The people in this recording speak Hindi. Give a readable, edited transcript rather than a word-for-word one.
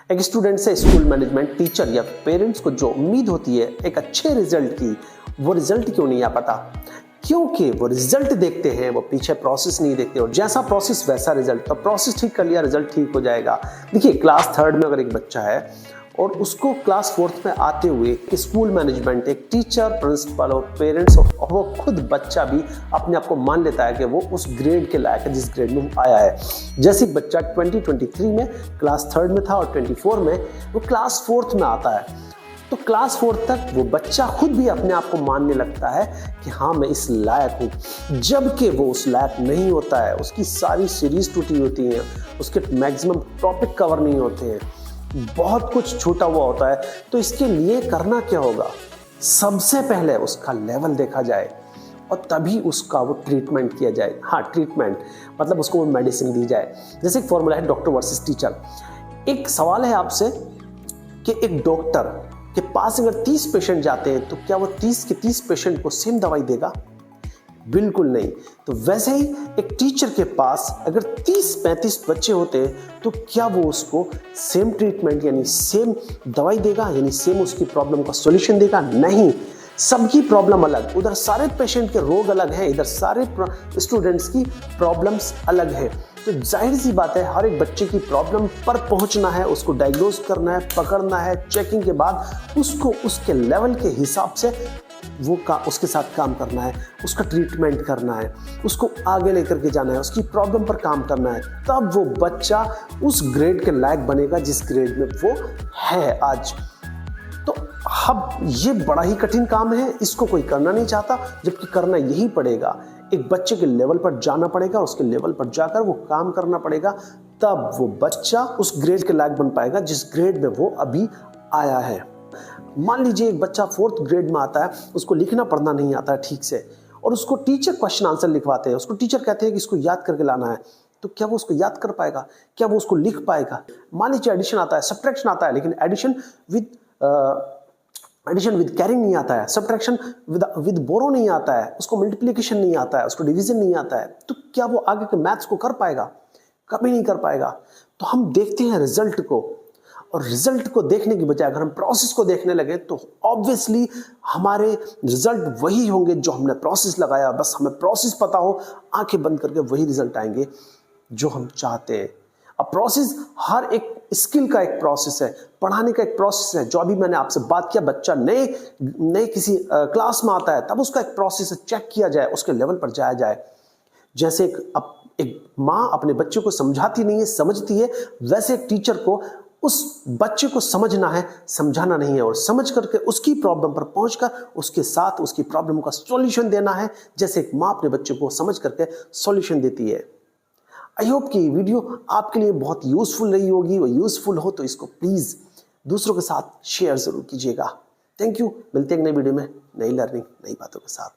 एक स्टूडेंट से स्कूल मैनेजमेंट, टीचर या पेरेंट्स को जो उम्मीद होती है एक अच्छे रिजल्ट की, वो रिजल्ट क्यों नहीं आ पाता? क्योंकि वो रिजल्ट देखते हैं, वो पीछे प्रोसेस नहीं देखते। और जैसा प्रोसेस वैसा रिजल्ट, तो प्रोसेस ठीक कर लिया, रिजल्ट ठीक हो जाएगा। देखिए, क्लास 3rd में अगर एक बच्चा है और उसको क्लास 4th में आते हुए स्कूल मैनेजमेंट, एक टीचर, प्रिंसिपल और पेरेंट्स और वो खुद बच्चा भी अपने आप को मान लेता है कि वो उस ग्रेड के लायक है जिस ग्रेड में वो आया है। जैसे बच्चा 2023 में क्लास 3rd में था और 24 में वो क्लास 4th में आता है, तो क्लास 4th तक वो बच्चा खुद भी अपने आप को मानने लगता है कि हाँ, मैं इस लायक हूँ, जबकि वो उस लायक नहीं होता है। उसकी सारी सीरीज टूटी होती हैं, उसके मैक्सिमम टॉपिक कवर नहीं होते हैं, बहुत कुछ छूटा हुआ होता है। तो इसके लिए करना क्या होगा? सबसे पहले उसका लेवल देखा जाए और तभी उसका वो ट्रीटमेंट किया जाए। हाँ, ट्रीटमेंट मतलब उसको वो मेडिसिन दी जाए। जैसे एक फॉर्मूला है डॉक्टर वर्सेस टीचर। एक सवाल है आपसे कि एक डॉक्टर के पास अगर 30 पेशेंट जाते हैं तो क्या वो 30 के 30 पेशेंट को सेम दवाई देगा? बिल्कुल नहीं। तो वैसे ही एक टीचर के पास अगर 30-35 बच्चे होते हैं तो क्या वो उसको सेम ट्रीटमेंट यानी सेम दवाई देगा, यानी सेम उसकी प्रॉब्लम का सॉल्यूशन देगा? नहीं। सबकी प्रॉब्लम अलग, उधर सारे पेशेंट के रोग अलग हैं, इधर सारे स्टूडेंट्स की प्रॉब्लम्स अलग है। तो जाहिर सी बात है, हर एक बच्चे की प्रॉब्लम पर पहुंचना है, उसको डायग्नोज करना है, पकड़ना है, चेकिंग के बाद उसको उसके लेवल के हिसाब से उसके साथ काम करना है, उसका ट्रीटमेंट करना है, उसको आगे लेकर के जाना है, उसकी प्रॉब्लम पर काम करना है। तब वो बच्चा उस ग्रेड के लायक बनेगा जिस ग्रेड में वो है आज। तो अब ये बड़ा ही कठिन काम है, इसको कोई करना नहीं चाहता, जबकि करना यही पड़ेगा। एक बच्चे के लेवल पर जाना पड़ेगा, उसके लेवल पर जाकर वो काम करना पड़ेगा, तब वो बच्चा उस ग्रेड के लायक बन पाएगा जिस ग्रेड में वो अभी आया है। मान लीजिए एक बच्चा 4th ग्रेड में आता है, उसको लिखना पढ़ना नहीं आता है ठीक से, और उसको टीचर क्वेश्चन आंसर लिखवाते हैं, उसको टीचर कहते हैं कि इसको याद करके लाना है, तो क्या वो उसको याद कर पाएगा? क्या वो उसको लिख पाएगा? मान लीजिए एडिशन आता है, सब्ट्रैक्शन आता है, लेकिन एडिशन विद कैरिंग नहीं आता है, सब्ट्रैक्शन विद बोरो नहीं आता है, उसको मल्टीप्लिकेशन नहीं आता है, उसको डिवीजन नहीं आता है, तो क्या वो आगे के मैथ्स को कर पाएगा? कभी नहीं कर पाएगा। तो हम देखते हैं रिजल्ट को, और रिजल्ट को देखने की बजाय अगर हम प्रोसेस को देखने लगे तो ऑब्वियसली हमारे रिजल्ट वही होंगे जो हमने प्रोसेस लगाया। बस हमें प्रोसेस पता हो, आंखें बंद करके वही रिजल्ट आएंगे जो हम चाहते हैं। अब प्रोसेस हर एक स्किल का एक प्रोसेस है, पढ़ाने का एक प्रोसेस है। जो अभी मैंने आपसे बात किया, बच्चा नए किसी क्लास में आता है, तब उसका एक प्रोसेस है, चेक किया जाए, उसके लेवल पर जाया जाए। जैसे एक माँ अपने बच्चे को समझाती नहीं है, समझती है, वैसे एक टीचर को उस बच्चे को समझना है, समझाना नहीं है, और समझ करके उसकी प्रॉब्लम पर पहुंचकर उसके साथ उसकी प्रॉब्लम का सॉल्यूशन देना है, जैसे एक माँ अपने बच्चे को समझ करके सॉल्यूशन देती है। आई होप कि ये वीडियो आपके लिए बहुत यूजफुल रही होगी। वो यूजफुल हो तो इसको प्लीज दूसरों के साथ शेयर जरूर कीजिएगा। Thank you. मिलते हैं एक नई वीडियो में, नई लर्निंग, नई बातों के साथ।